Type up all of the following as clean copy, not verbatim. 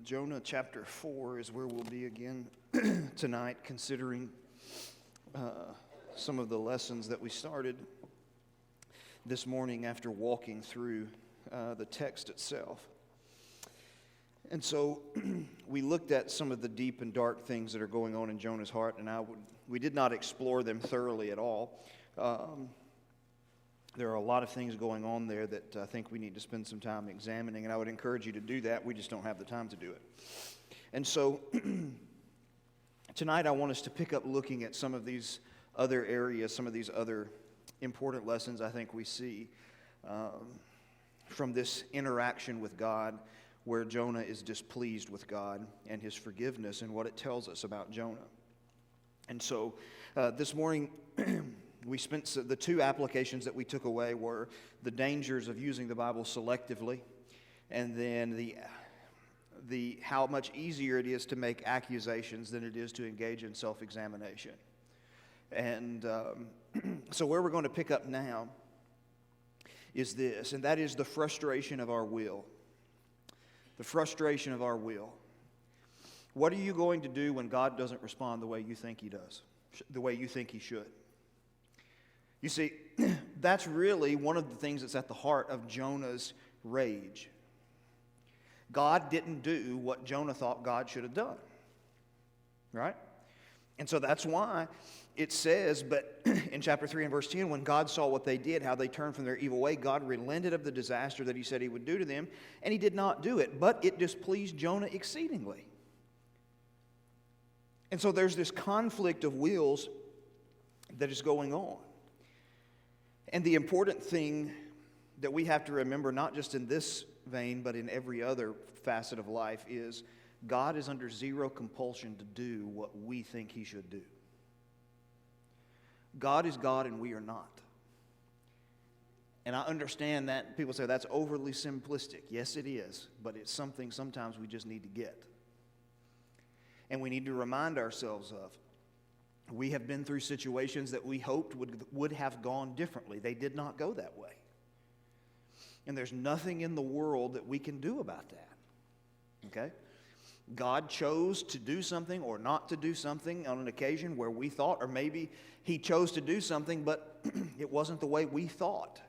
Jonah chapter 4 is where we'll be again tonight, considering some of the lessons that we started this morning after walking through the text itself. And so we looked at some of the deep and dark things that are going on in Jonah's heart, and we did not explore them thoroughly at all. There are a lot of things going on there that I think we need to spend some time examining, and I would encourage you to do that. We just don't have the time to do it. And so tonight I want us to pick up looking at some of these other areas, some of these other important lessons I think we see from this interaction with God, where Jonah is displeased with God and his forgiveness and what it tells us about Jonah. And so this morning we spent the two applications that we took away were the dangers of using the Bible selectively, and then the how much easier it is to make accusations than it is to engage in self-examination. And so where we're going to pick up now is this, and that is the frustration of our will. The frustration of our will. What are you going to do when God doesn't respond the way you think He does, the way you think He should? You see, that's really one of the things that's at the heart of Jonah's rage. God didn't do what Jonah thought God should have done, right? And so that's why it says, but in chapter 3 and verse 10, when God saw what they did, how they turned from their evil way, God relented of the disaster that He said He would do to them, and He did not do it, but it displeased Jonah exceedingly. And so there's this conflict of wills that is going on. And the important thing that we have to remember, not just in this vein, but in every other facet of life, is God is under zero compulsion to do what we think He should do. God is God and we are not. And I understand that people say that's overly simplistic. Yes, it is, but it's something sometimes we just need to get. And we need to remind ourselves of. We have been through situations that we hoped would have gone differently. They did not go that way. And there's nothing in the world that we can do about that. Okay? God chose to do something or not to do something on an occasion where we thought, or maybe He chose to do something, but it wasn't the way we thought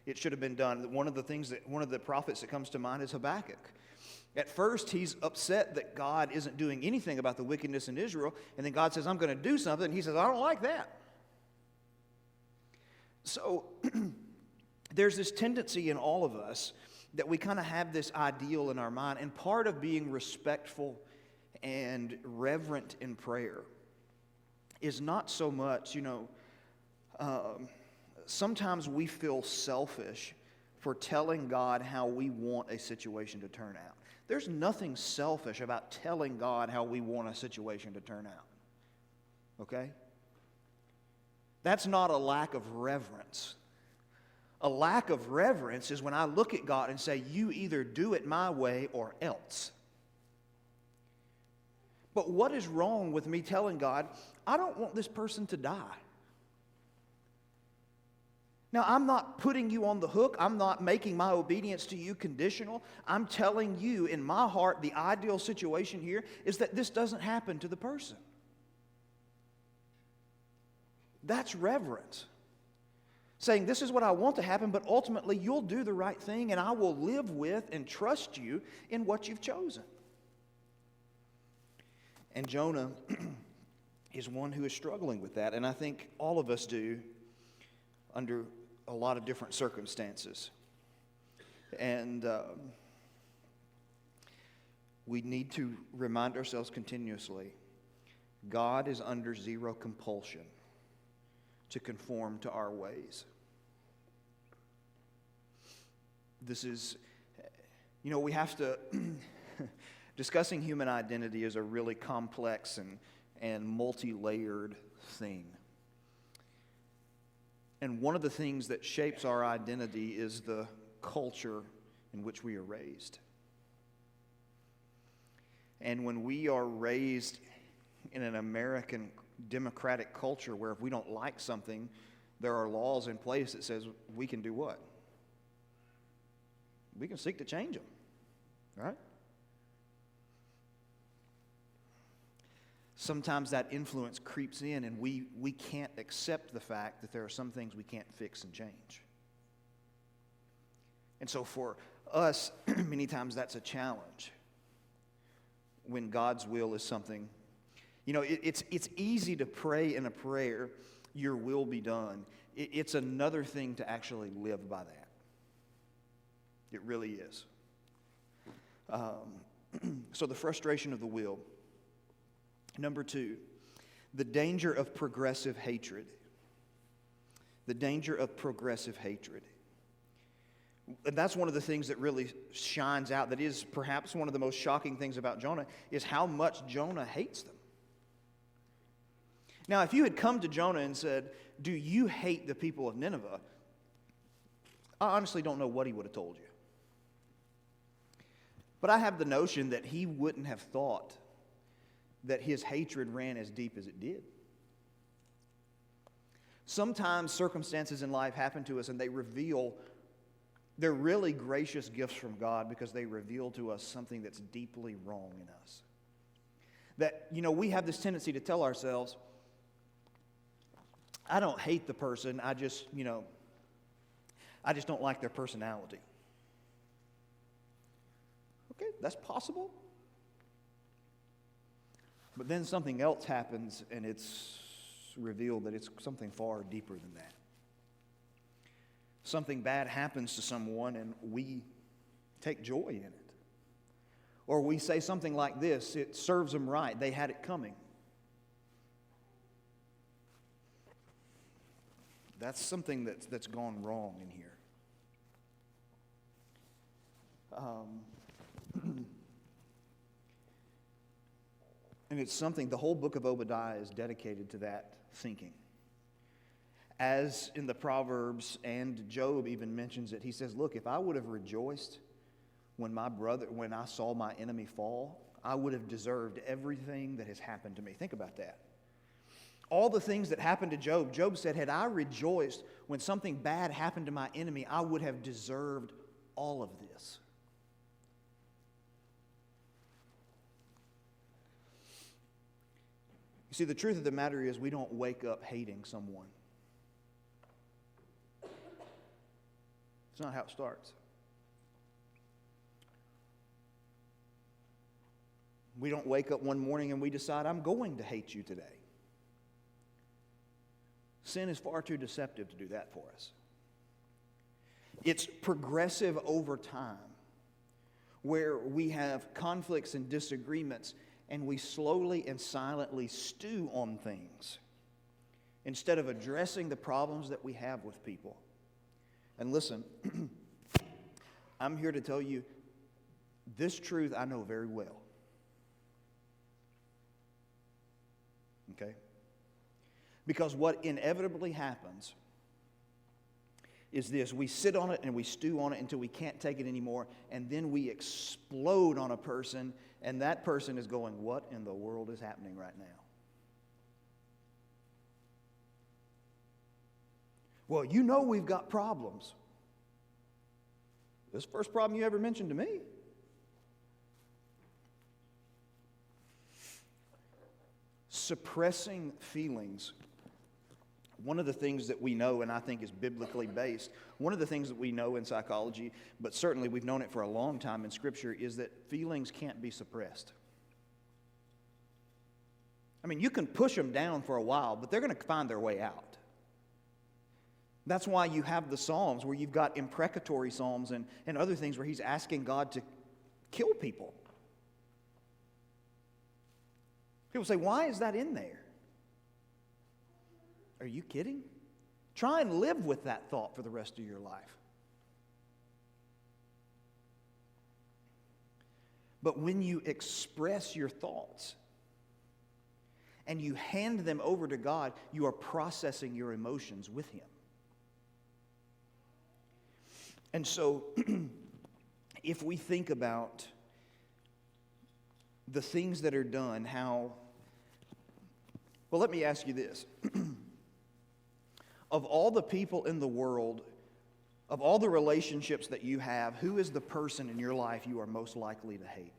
it should have been done. One of the prophets that comes to mind is Habakkuk. At first, he's upset that God isn't doing anything about the wickedness in Israel, and then God says, I'm going to do something, and he says, I don't like that. So there's this tendency in all of us that we kind of have this ideal in our mind, and part of being respectful and reverent in prayer is not so much, sometimes we feel selfish for telling God how we want a situation to turn out. There's nothing selfish about telling God how we want a situation to turn out. Okay? That's not a lack of reverence. A lack of reverence is when I look at God and say, you either do it my way or else. But what is wrong with me telling God, I don't want this person to die? Now, I'm not putting you on the hook. I'm not making my obedience to you conditional. I'm telling you, in my heart, the ideal situation here is that this doesn't happen to the person. That's reverence. Saying, this is what I want to happen, but ultimately you'll do the right thing, and I will live with and trust you in what you've chosen. And Jonah is one who is struggling with that, and I think all of us do under a lot of different circumstances. And we need to remind ourselves continuously, God is under zero compulsion to conform to our ways. This is, we have to, discussing human identity is a really complex and multi-layered thing. And one of the things that shapes our identity is the culture in which we are raised. And when we are raised in an American democratic culture where if we don't like something, there are laws in place that says we can do what? We can seek to change them, right? sometimes that influence creeps in, and we can't accept the fact that there are some things we can't fix and change. And so for us, many times that's a challenge when God's will is something. You know, it's easy to pray in a prayer, your will be done. It's another thing to actually live by that. It really is. So the frustration of the will. Number 2, the danger of progressive hatred. The danger of progressive hatred. And that's one of the things that really shines out, that is perhaps one of the most shocking things about Jonah, is how much Jonah hates them. Now, if you had come to Jonah and said, do you hate the people of Nineveh? I honestly don't know what he would have told you. But I have the notion that he wouldn't have thought that his hatred ran as deep as it did. Sometimes circumstances in life happen to us and they're really gracious gifts from God because they reveal to us something that's deeply wrong in us. That, you know, we have this tendency to tell ourselves, I don't hate the person, I just don't like their personality. Okay, that's possible. But then something else happens and it's revealed that it's something far deeper than that. Something bad happens to someone and we take joy in it. Or we say something like this, it serves them right, they had it coming. That's something that's gone wrong in here. And it's something, the whole book of Obadiah is dedicated to that thinking. As in the Proverbs, and Job even mentions it, he says, look, if I would have rejoiced when I saw my enemy fall, I would have deserved everything that has happened to me. Think about that. All the things that happened to Job, Job said, had I rejoiced when something bad happened to my enemy, I would have deserved all of this. You see, the truth of the matter is we don't wake up hating someone. It's not how it starts. We don't wake up one morning and we decide, I'm going to hate you today. Sin is far too deceptive to do that for us. It's progressive over time, where we have conflicts and disagreements, and we slowly and silently stew on things instead of addressing the problems that we have with people. And listen, I'm here to tell you, this truth I know very well. Okay? Because what inevitably happens is this: we sit on it and we stew on it until we can't take it anymore, and then we explode on a person, and that person is going, what in the world is happening right now? Well, you know we've got problems. This first problem you ever mentioned to me. Suppressing feelings. One of the things that we know, and I think is biblically based, one of the things that we know in psychology, but certainly we've known it for a long time in Scripture, is that feelings can't be suppressed. I mean, you can push them down for a while, but they're going to find their way out. That's why you have the Psalms, where you've got imprecatory Psalms and other things where he's asking God to kill people. People say, why is that in there? Are you kidding? Try and live with that thought for the rest of your life. But when you express your thoughts and you hand them over to God, you are processing your emotions with Him. And so, if we think about the things that are done, well, let me ask you this. Of all the people in the world, of all the relationships that you have, who is the person in your life you are most likely to hate?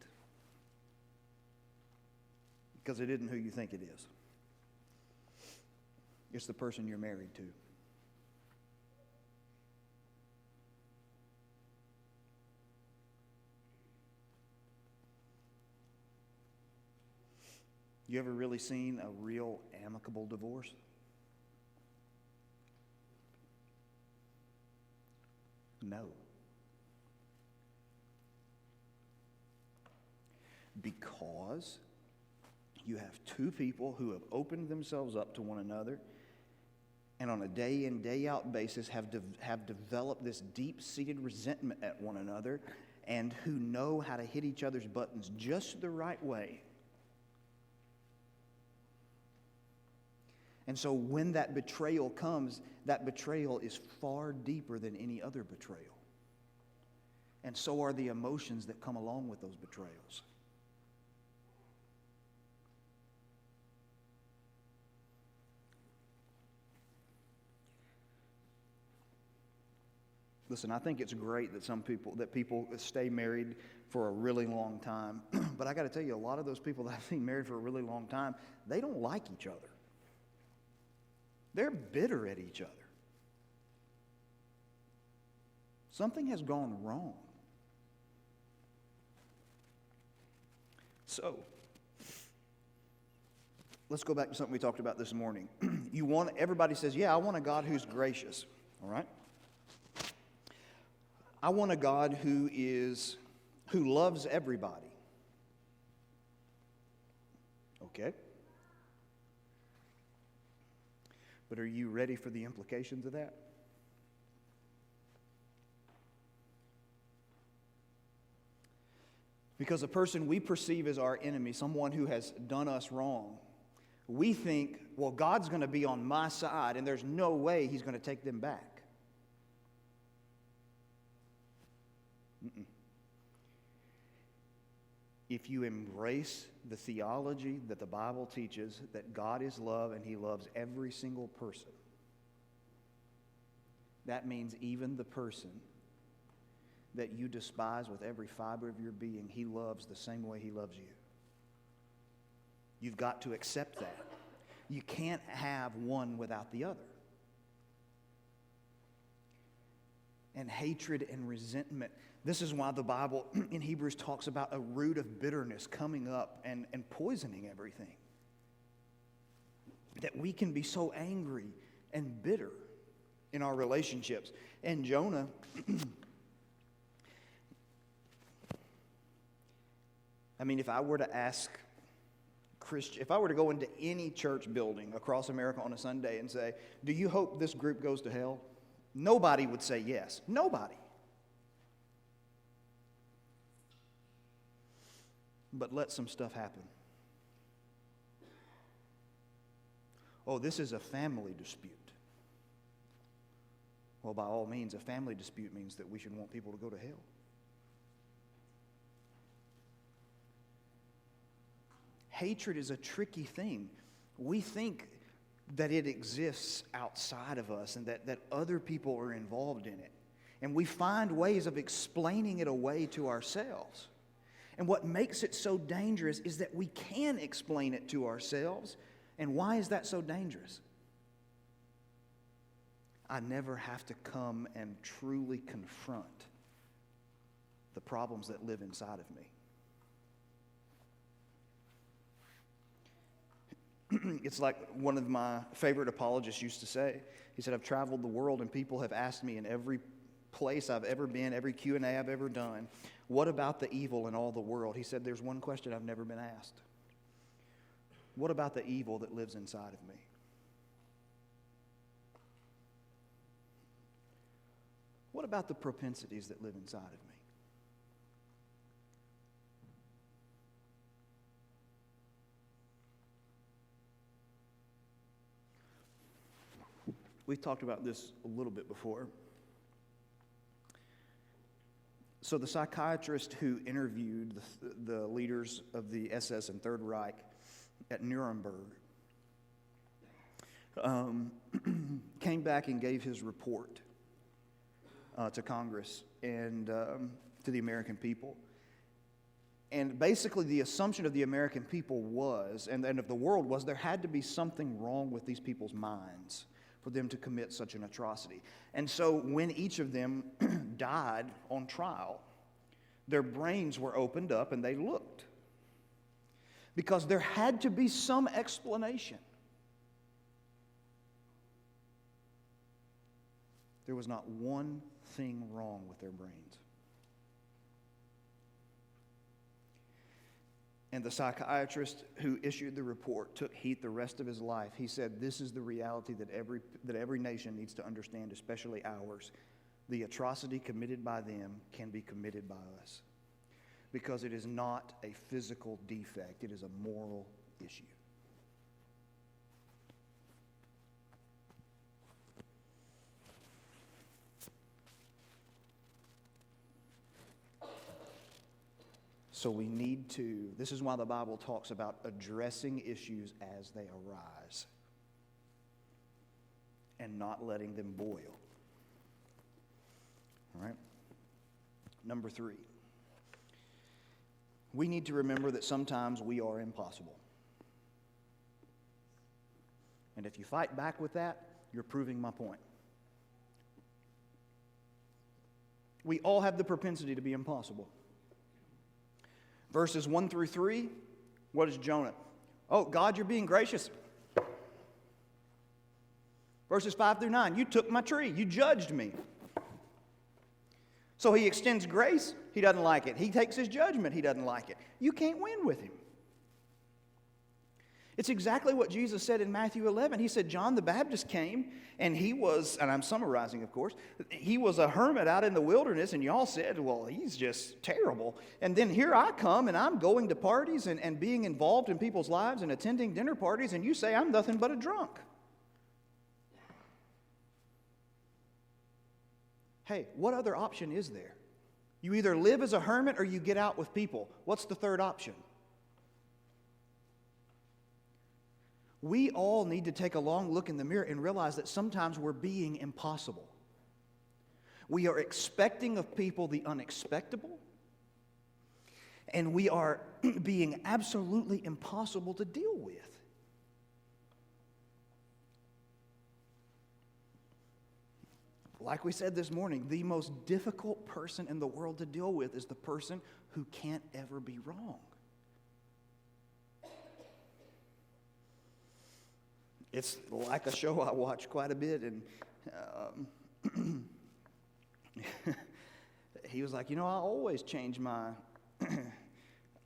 Because it isn't who you think it is. It's the person you're married to. You ever really seen a real amicable divorce? No. Because you have two people who have opened themselves up to one another and on a day in, day out basis have developed this deep-seated resentment at one another and who know how to hit each other's buttons just the right way. And so when that betrayal comes, that betrayal is far deeper than any other betrayal. And so are the emotions that come along with those betrayals. Listen, I think it's great that people stay married for a really long time. But I got to tell you, a lot of those people that I've seen married for a really long time, they don't like each other. They're bitter at each other. Something has gone wrong. So, let's go back to something we talked about this morning. Everybody says, yeah, I want a God who's gracious. All right? I want a God who loves everybody. Okay? But are you ready for the implications of that? Because a person we perceive as our enemy, someone who has done us wrong, we think, well, God's going to be on my side, and there's no way He's going to take them back. If you embrace the theology that the Bible teaches, that God is love and He loves every single person, that means even the person that you despise with every fiber of your being, He loves the same way He loves you. You've got to accept that. You can't have one without the other. And hatred and resentment. This is why the Bible in Hebrews talks about a root of bitterness coming up and poisoning everything. That we can be so angry and bitter in our relationships. And Jonah, I mean, if I were to go into any church building across America on a Sunday and say, do you hope this group goes to hell? Nobody would say yes. Nobody. But let some stuff happen. Oh, this is a family dispute. Well, by all means, a family dispute means that we should want people to go to hell. Hatred is a tricky thing. We think that it exists outside of us and that other people are involved in it. And we find ways of explaining it away to ourselves. And what makes it so dangerous is that we can explain it to ourselves. And why is that so dangerous? I never have to come and truly confront the problems that live inside of me. It's like one of my favorite apologists used to say. He said, I've traveled the world and people have asked me in every place I've ever been, every Q&A I've ever done, what about the evil in all the world? He said, there's one question I've never been asked. What about the evil that lives inside of me? What about the propensities that live inside of me? We've talked about this a little bit before. So the psychiatrist who interviewed the leaders of the SS and Third Reich at Nuremberg came back and gave his report to Congress and to the American people. And basically the assumption of the American people was, and of the world was, there had to be something wrong with these people's minds for them to commit such an atrocity. And so when each of them died on trial, their brains were opened up and they looked. Because there had to be some explanation. There was not one thing wrong with their brains. And the psychiatrist who issued the report took heat the rest of his life. He said, this is the reality that every nation needs to understand, especially ours. The atrocity committed by them can be committed by us. Because it is not a physical defect, it is a moral issue. So we need to, this is why the Bible talks about addressing issues as they arise and not letting them boil. All right? Number 3. We need to remember that sometimes we are impossible. And if you fight back with that, you're proving my point. We all have the propensity to be impossible. Verses 1 through 3, what is Jonah? Oh, God, you're being gracious. Verses 5 through 9, you took my tree. You judged me. So he extends grace. He doesn't like it. He takes his judgment. He doesn't like it. You can't win with him. It's exactly what Jesus said in Matthew 11. He said, John the Baptist came, and he was, and I'm summarizing, of course, he was a hermit out in the wilderness, and y'all said, well, he's just terrible. And then here I come, and I'm going to parties and being involved in people's lives and attending dinner parties, and you say I'm nothing but a drunk. Hey, what other option is there? You either live as a hermit or you get out with people. What's the third option? We all need to take a long look in the mirror and realize that sometimes we're being impossible. We are expecting of people the unexpectable, and we are being absolutely impossible to deal with. Like we said this morning, the most difficult person in the world to deal with is the person who can't ever be wrong. It's like a show I watch quite a bit, and he was like, I always change my,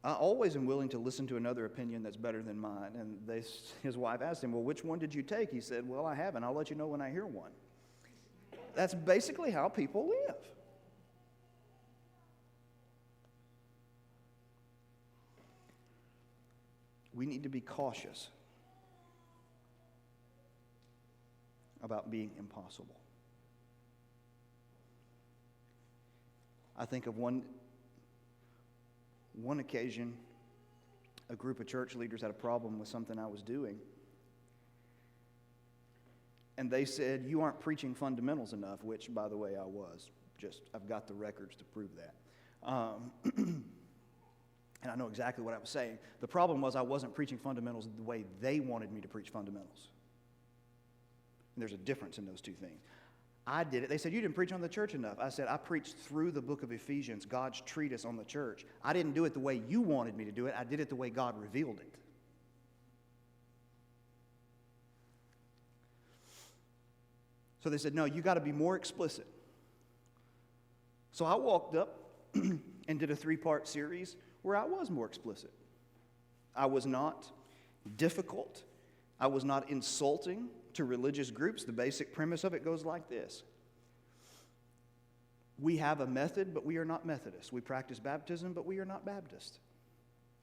I always am willing to listen to another opinion that's better than mine. And his wife asked him, well, which one did you take? He said, well, I haven't. I'll let you know when I hear one. That's basically how people live. We need to be cautious about being impossible. I think of one occasion, a group of church leaders had a problem with something I was doing. And they said, you aren't preaching fundamentals enough, which, by the way, I was. I've got the records to prove that. And I know exactly what I was saying. The problem was I wasn't preaching fundamentals the way they wanted me to preach fundamentals. And there's a difference in those two things. I did it. They said, you didn't preach on the church enough. I said, I preached through the book of Ephesians, God's treatise on the church. I didn't do it the way you wanted me to do it. I did it the way God revealed it. So they said, no, you got to be more explicit. So I walked up and did a 3-part series where I was more explicit. I was not difficult. I was not insulting to religious groups. The basic premise of it goes like this. We have a method, but we are not Methodist. We practice baptism, but we are not Baptist.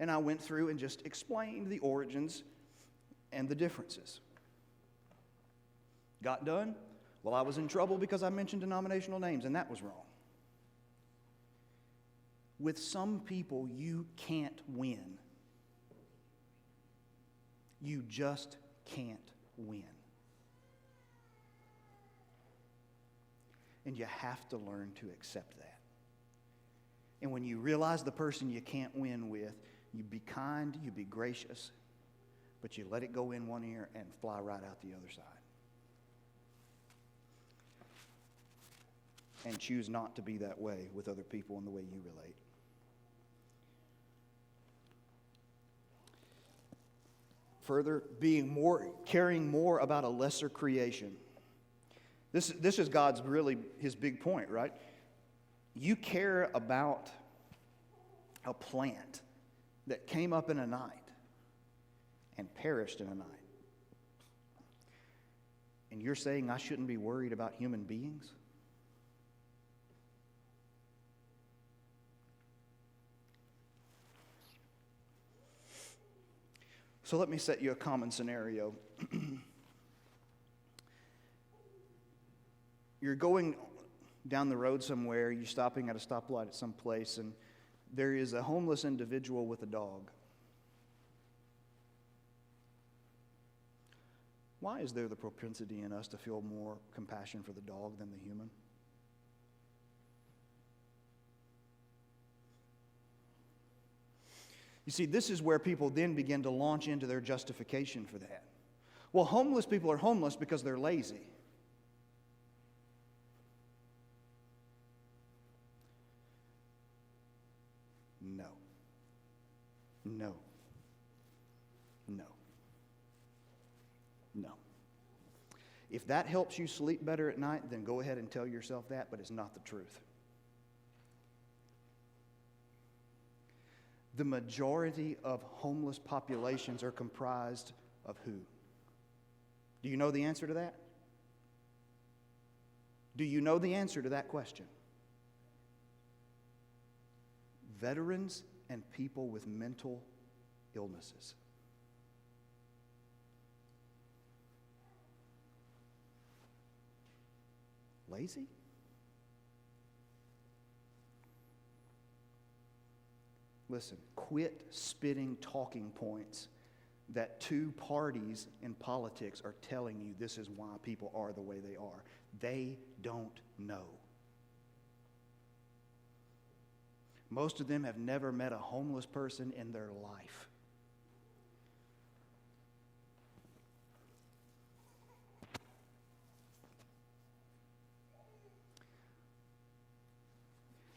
And I went through and just explained the origins and the differences. Got done? Well, I was in trouble because I mentioned denominational names, and that was wrong. With some people, you can't win. You just can't win. And you have to learn to accept that. And when you realize the person you can't win with, you be kind, you be gracious, but you let it go in one ear and fly right out the other side. And choose not to be that way with other people in the way you relate. Further, caring more about a lesser creation. This is God's really his big point, right? You care about a plant that came up in a night and perished in a night. And you're saying I shouldn't be worried about human beings? So let me set you a common scenario. You're going down the road somewhere, you're stopping at a stoplight at some place, and there is a homeless individual with a dog. Why is there the propensity in us to feel more compassion for the dog than the human? You see, this is where people then begin to launch into their justification for that. Well, homeless people are homeless because they're lazy. No. No. No. No. If that helps you sleep better at night, then go ahead and tell yourself that, but it's not the truth. The majority of homeless populations are comprised of who? Do you know the answer to that? Do you know the answer to that question? Veterans and people with mental illnesses. Lazy? Listen, quit spitting talking points that two parties in politics are telling you this is why people are the way they are. They don't know. Most of them have never met a homeless person in their life.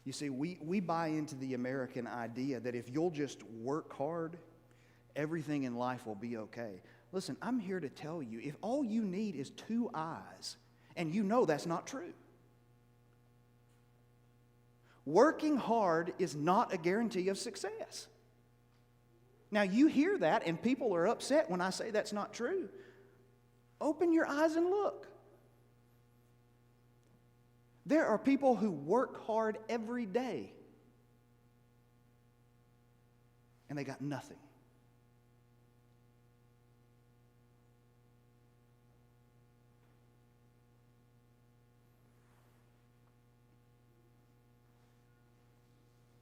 You see, we buy into the American idea that if you'll just work hard, everything in life will be okay. Listen, I'm here to tell you, if all you need is 2 eyes, and you know that's not true. Working hard is not a guarantee of success. Now, you hear that, and people are upset when I say that's not true. Open your eyes and look. There are people who work hard every day, and they got nothing.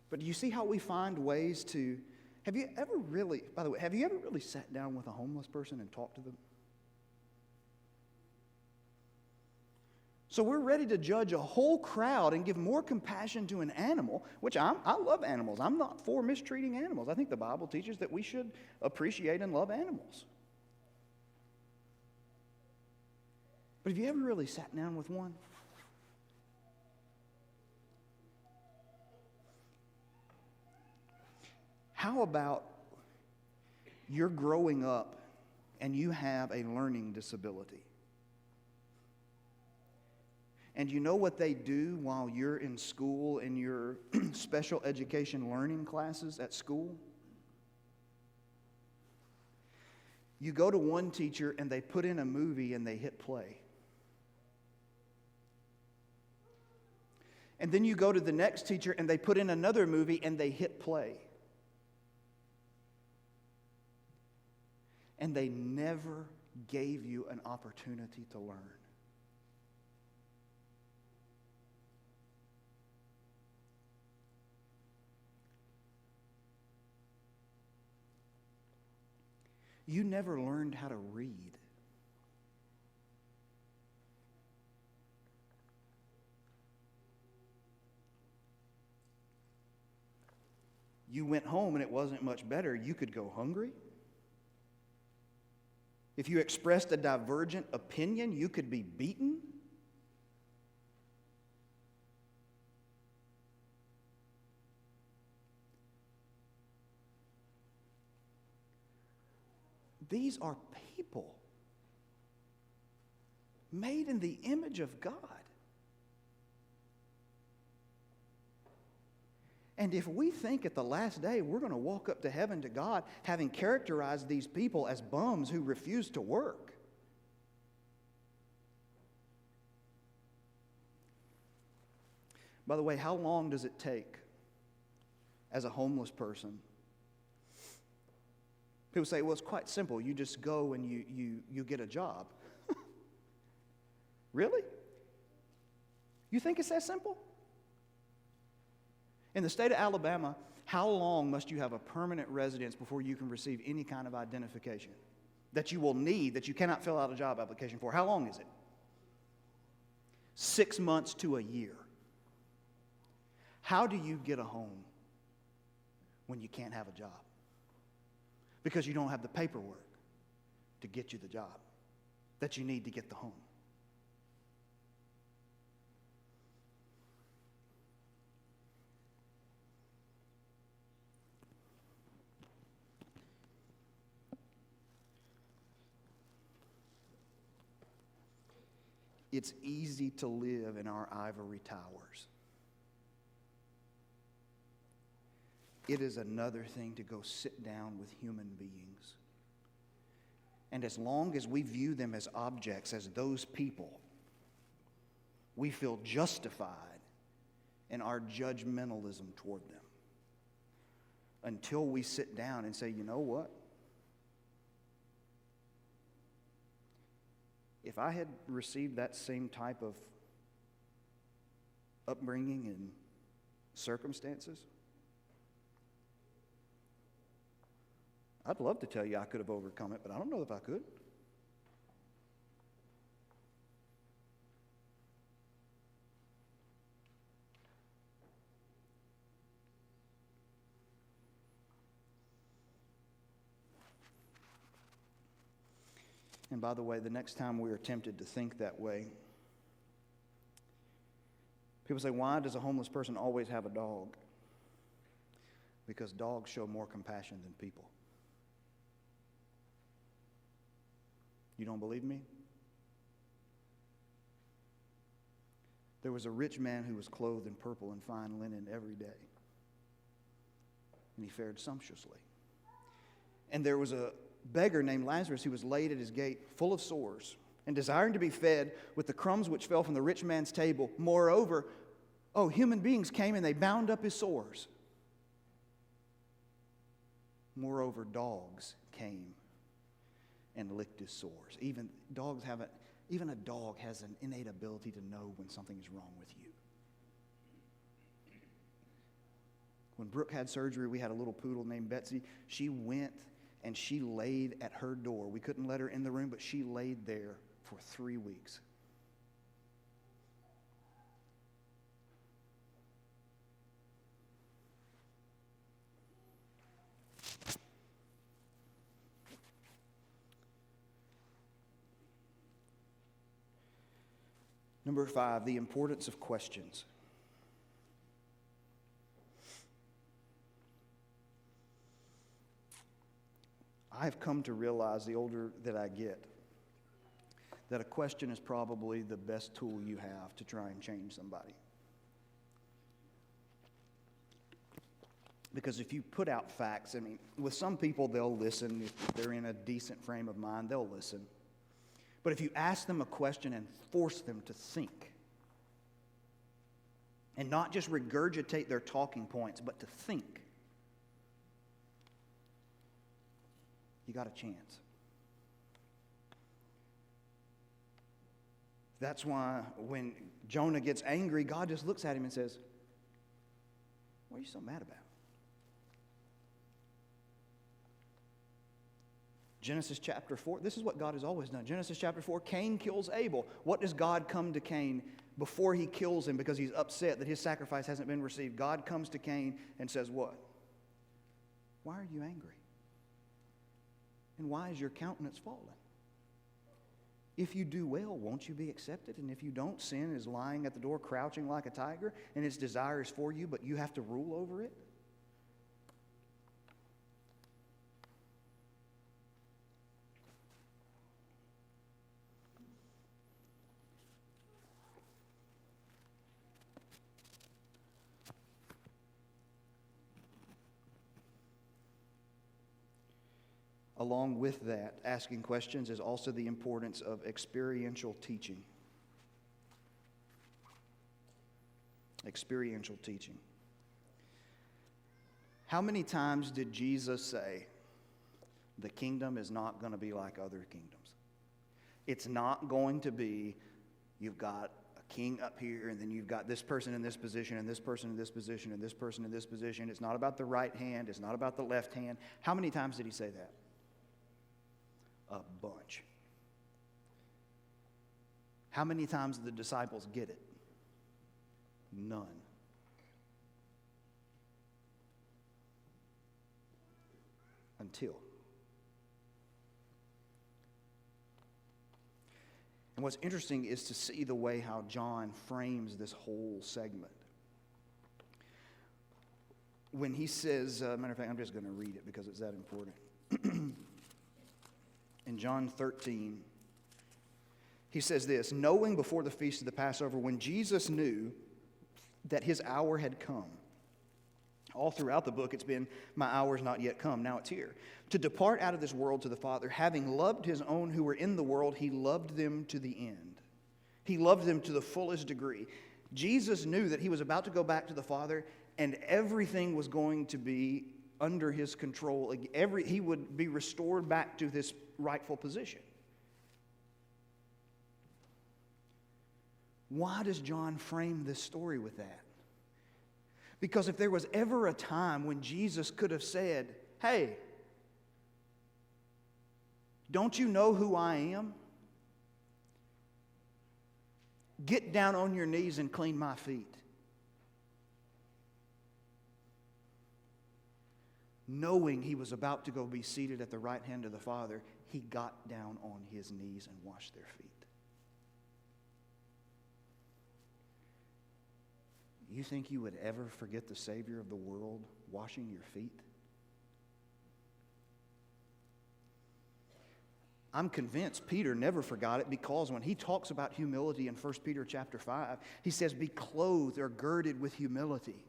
But do you see how we find ways to... Have you ever really sat down with a homeless person and talked to them? So we're ready to judge a whole crowd and give more compassion to an animal, which I love animals. I'm not for mistreating animals. I think the Bible teaches that we should appreciate and love animals. But have you ever really sat down with one? How about you're growing up and you have a learning disability? And you know what they do while you're in school in your special education learning classes at school? You go to one teacher and they put in a movie and they hit play. And then you go to the next teacher and they put in another movie and they hit play. And they never gave you an opportunity to learn. You never learned how to read. you went home and it wasn't much better, you could go hungry. If you expressed a divergent opinion, you could be beaten. These are people made in the image of God. And if we think at the last day we're going to walk up to heaven to God having characterized these people as bums who refuse to work, by the way, how long does it take as a homeless person? People say, well, it's quite simple. You just go and you get a job. Really? You think it's that simple? In the state of Alabama, how long must you have a permanent residence before you can receive any kind of identification that you will need, that you cannot fill out a job application for? How long is it? 6 months to a year. How do you get a home when you can't have a job? Because you don't have the paperwork to get you the job that you need to get the home. It's easy to live in our ivory towers. It is another thing to go sit down with human beings. And as long as we view them as objects, as those people, we feel justified in our judgmentalism toward them. Until we sit down and say, you know what? If I had received that same type of upbringing and circumstances, I'd love to tell you I could have overcome it, but I don't know if I could. And by the way, the next time we are tempted to think that way, people say, why does a homeless person always have a dog? Because dogs show more compassion than people. You don't believe me? There was a rich man who was clothed in purple and fine linen every day. And he fared sumptuously. And there was a beggar named Lazarus who was laid at his gate full of sores and desiring to be fed with the crumbs which fell from the rich man's table. Moreover, human beings came and they bound up his sores. Moreover, dogs came and licked his sores. Even a dog has an innate ability to know when something is wrong with you. When Brooke had surgery, we had a little poodle named Betsy. She went and she laid at her door. We couldn't let her in the room, but she laid there for 3 weeks. Number 5, the importance of questions. I've come to realize the older that I get, that a question is probably the best tool you have to try and change somebody. Because if you put out facts, with some people they'll listen. If they're in a decent frame of mind, they'll listen. But if you ask them a question and force them to think, and not just regurgitate their talking points, but to think, you got a chance. That's why when Jonah gets angry, God just looks at him and says, what are you so mad about? Genesis chapter 4, this is what God has always done. Genesis chapter 4, Cain kills Abel. What does God come to Cain before he kills him because he's upset that his sacrifice hasn't been received? God comes to Cain and says what? Why are you angry? And why is your countenance fallen? If you do well, won't you be accepted? And if you don't, sin is lying at the door, crouching like a tiger, and its desire is for you, but you have to rule over it? Along with that, asking questions is also the importance of experiential teaching. Experiential teaching. How many times did Jesus say, the kingdom is not going to be like other kingdoms? It's not going to be, you've got a king up here, and then you've got this person in this position, and this person in this position, and this person in this position. It's not about the right hand. It's not about the left hand. How many times did he say that? A bunch. How many times did the disciples get it? None. Until. And what's interesting is to see the way how John frames this whole segment. When he says, matter of fact, I'm just going to read it because it's that important. In John 13, he says this, knowing before the feast of the Passover, when Jesus knew that his hour had come. All throughout the book, it's been, my hour's not yet come, now it's here. To depart out of this world to the Father, having loved his own who were in the world, he loved them to the end. He loved them to the fullest degree. Jesus knew that he was about to go back to the Father, and everything was going to be under his control. He would be restored back to this rightful position. Why does John frame this story with that? Because if there was ever a time when Jesus could have said, hey, don't you know who I am? Get down on your knees and clean my feet. Knowing he was about to go be seated at the right hand of the Father, he got down on his knees and washed their feet. You think you would ever forget the Savior of the world washing your feet? I'm convinced Peter never forgot it, because when he talks about humility in 1 Peter chapter 5, he says, be clothed or girded with humility.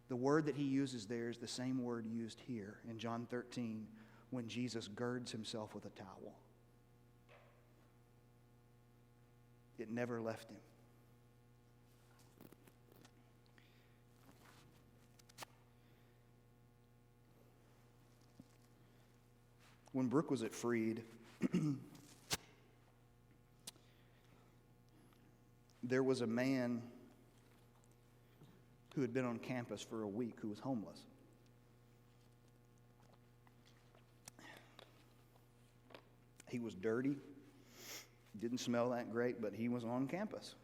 The word that he uses there is the same word used here in John 13 when Jesus girds himself with a towel. It never left him. When Brooke was at Freed, there was a man who had been on campus for a week who was homeless. He was dirty, didn't smell that great, but he was on campus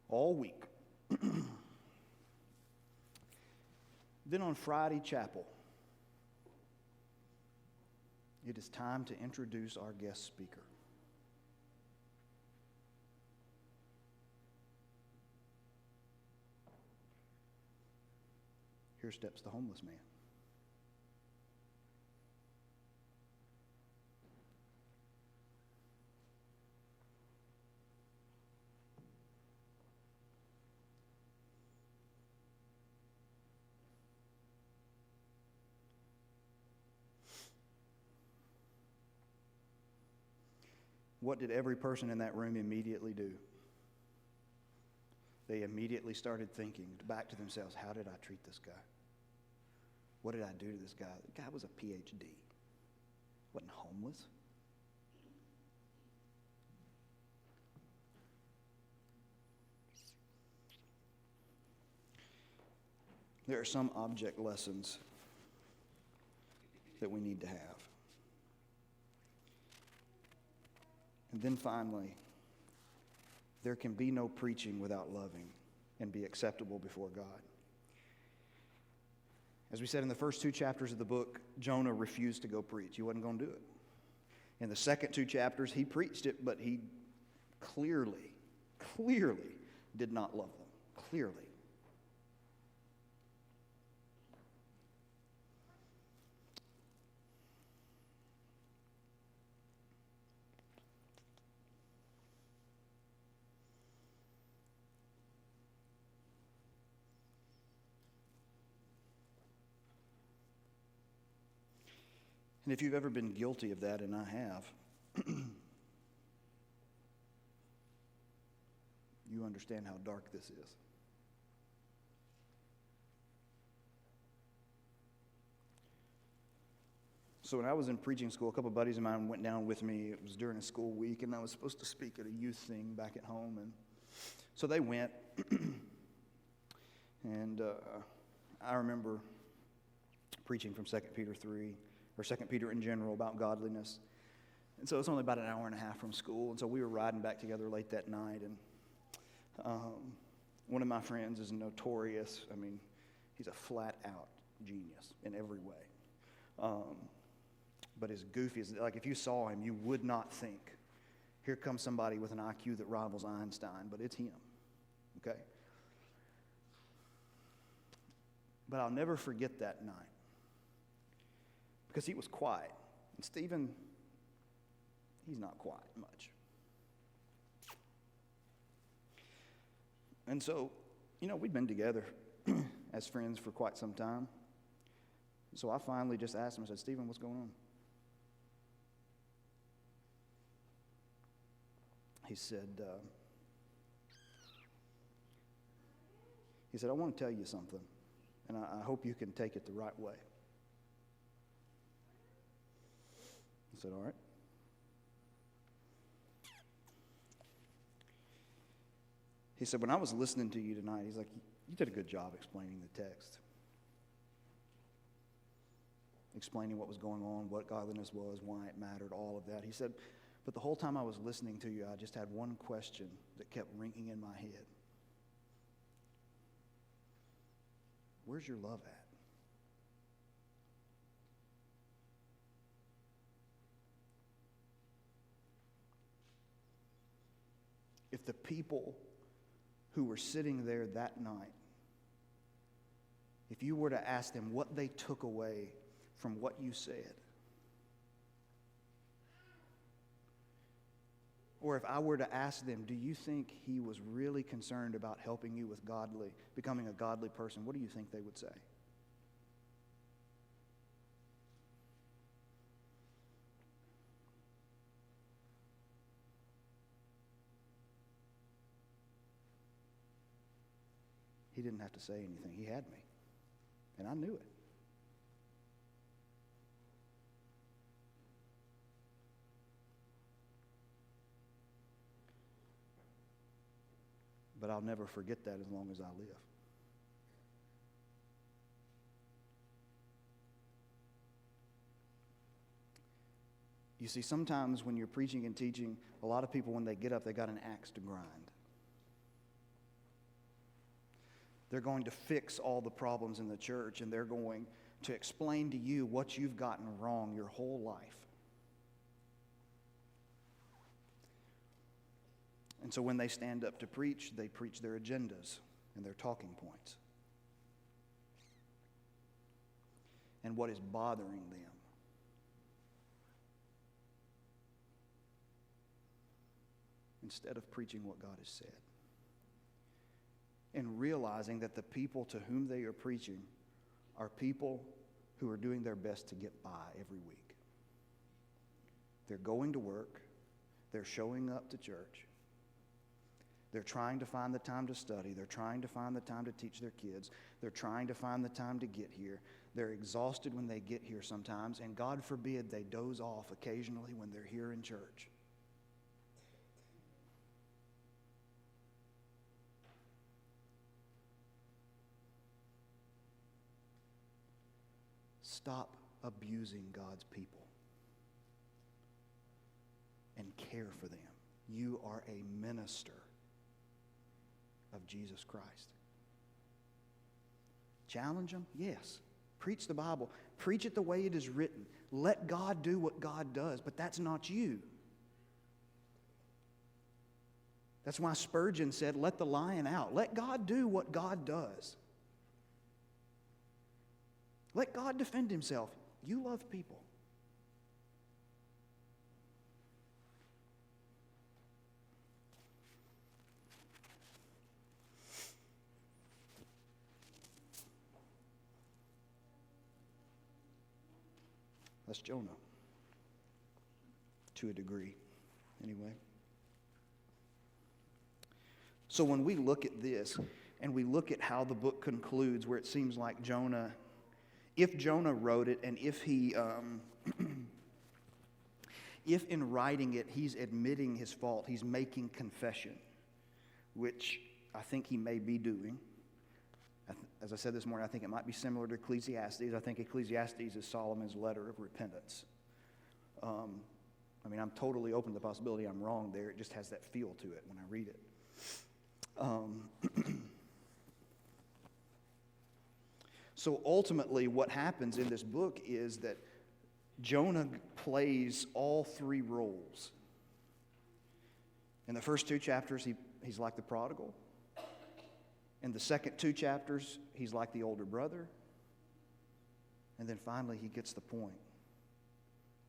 all week. Then on Friday chapel, it is time to introduce our guest speaker. Here steps the homeless man. What did every person in that room immediately do? They immediately started thinking back to themselves, how did I treat this guy? What did I do to this guy? The guy was a PhD. Wasn't homeless. There are some object lessons that we need to have. And then finally, there can be no preaching without loving and be acceptable before God. As we said in the first 2 chapters of the book, Jonah refused to go preach. He wasn't going to do it. In the second 2 chapters, he preached it, but he clearly did not love them. Clearly. And if you've ever been guilty of that, and I have, you understand how dark this is. So when I was in preaching school, a couple of buddies of mine went down with me. It was during a school week, and I was supposed to speak at a youth thing back at home. And so they went, and I remember preaching from 2 Peter 3, or 2 Peter in general, about godliness. And so it's only about an hour and a half from school, and so we were riding back together late that night, and one of my friends is notorious. I mean, he's a flat-out genius in every way. But as goofy as, like, if you saw him, you would not think, here comes somebody with an IQ that rivals Einstein, but it's him, okay? But I'll never forget that night, because he was quiet. And Stephen, he's not quiet much. And so, we'd been together as friends for quite some time. So I finally just asked him, I said, Stephen, what's going on? He said, I want to tell you something, and I hope you can take it the right way. I said, all right. He said, when I was listening to you tonight, he's like, you did a good job explaining the text. Explaining what was going on, what godliness was, why it mattered, all of that. He said, but the whole time I was listening to you, I just had one question that kept ringing in my head. Where's your love at? If the people who were sitting there that night, if you were to ask them what they took away from what you said, or if I were to ask them, do you think he was really concerned about helping you with becoming a godly person, what do you think they would say? He didn't have to say anything. He had me. And I knew it. But I'll never forget that as long as I live. You see, sometimes when you're preaching and teaching, a lot of people, when they get up, they got an axe to grind. They're going to fix all the problems in the church, and they're going to explain to you what you've gotten wrong your whole life. And so when they stand up to preach, they preach their agendas and their talking points and what is bothering them. Instead of preaching what God has said. And realizing that the people to whom they are preaching are people who are doing their best to get by every week. They're going to work. They're showing up to church. They're trying to find the time to study. They're trying to find the time to teach their kids. They're trying to find the time to get here. They're exhausted when they get here sometimes, and God forbid they doze off occasionally when they're here in church. Stop abusing God's people and care for them. You are a minister of Jesus Christ. Challenge them? Yes. Preach the Bible. Preach it the way it is written. Let God do what God does, but that's not you. That's why Spurgeon said, let the lion out. Let God do what God does. Let God defend himself. You love people. That's Jonah. To a degree, anyway. So when we look at this, and we look at how the book concludes, where it seems like Jonah, if Jonah wrote it, and if he, if in writing it, he's admitting his fault, he's making confession, which I think he may be doing. As I said this morning, I think it might be similar to Ecclesiastes. I think Ecclesiastes is Solomon's letter of repentance. I'm totally open to the possibility I'm wrong there. It just has that feel to it when I read it. So ultimately, what happens in this book is that Jonah plays all three roles. In the first 2 chapters, he's like the prodigal. In the second 2 chapters, he's like the older brother. And then finally, he gets the point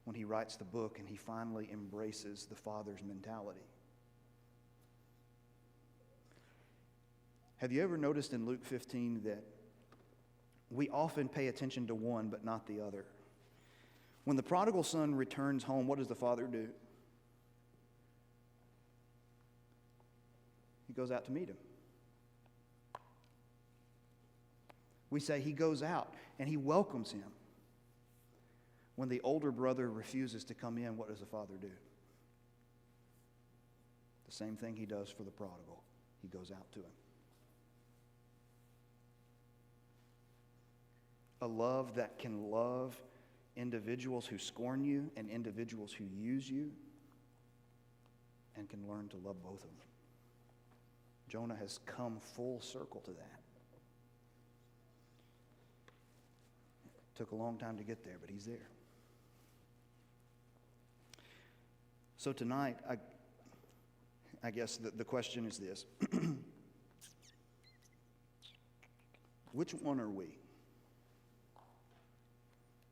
when he writes the book and he finally embraces the father's mentality. Have you ever noticed in Luke 15 that we often pay attention to one but not the other? When the prodigal son returns home, what does the father do? He goes out to meet him. We say he goes out and he welcomes him. When the older brother refuses to come in, what does the father do? The same thing he does for the prodigal. He goes out to him. A love that can love individuals who scorn you and individuals who use you, and can learn to love both of them. Jonah has come full circle to that. Took a long time to get there, but he's there. So tonight, I guess the question is this. Which one are we?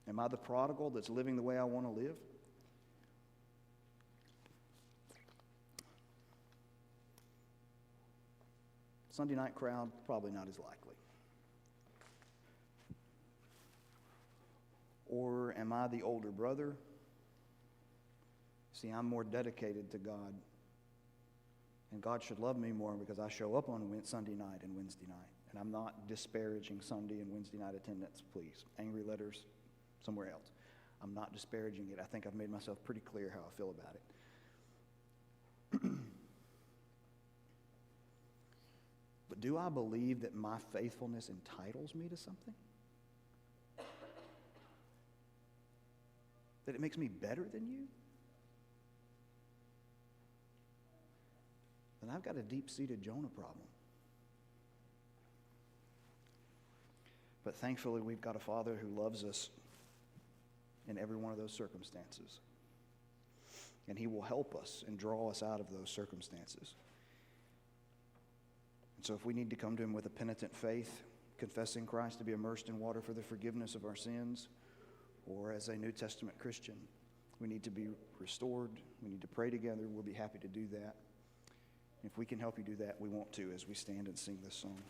Am I the prodigal that's living the way I want to live? Sunday night crowd, probably not as likely. Or am I the older brother? See, I'm more dedicated to God. And God should love me more because I show up on Sunday night and Wednesday night. And I'm not disparaging Sunday and Wednesday night attendance, please. Angry letters somewhere else. I'm not disparaging it. I think I've made myself pretty clear how I feel about it. But do I believe that my faithfulness entitles me to something? That it makes me better than you? Then I've got a deep-seated Jonah problem. But thankfully, we've got a Father who loves us in every one of those circumstances. And He will help us and draw us out of those circumstances. And so if we need to come to Him with a penitent faith, confessing Christ to be immersed in water for the forgiveness of our sins, or as a New Testament Christian, we need to be restored, we need to pray together, we'll be happy to do that. If we can help you do that, we want to as we stand and sing this song.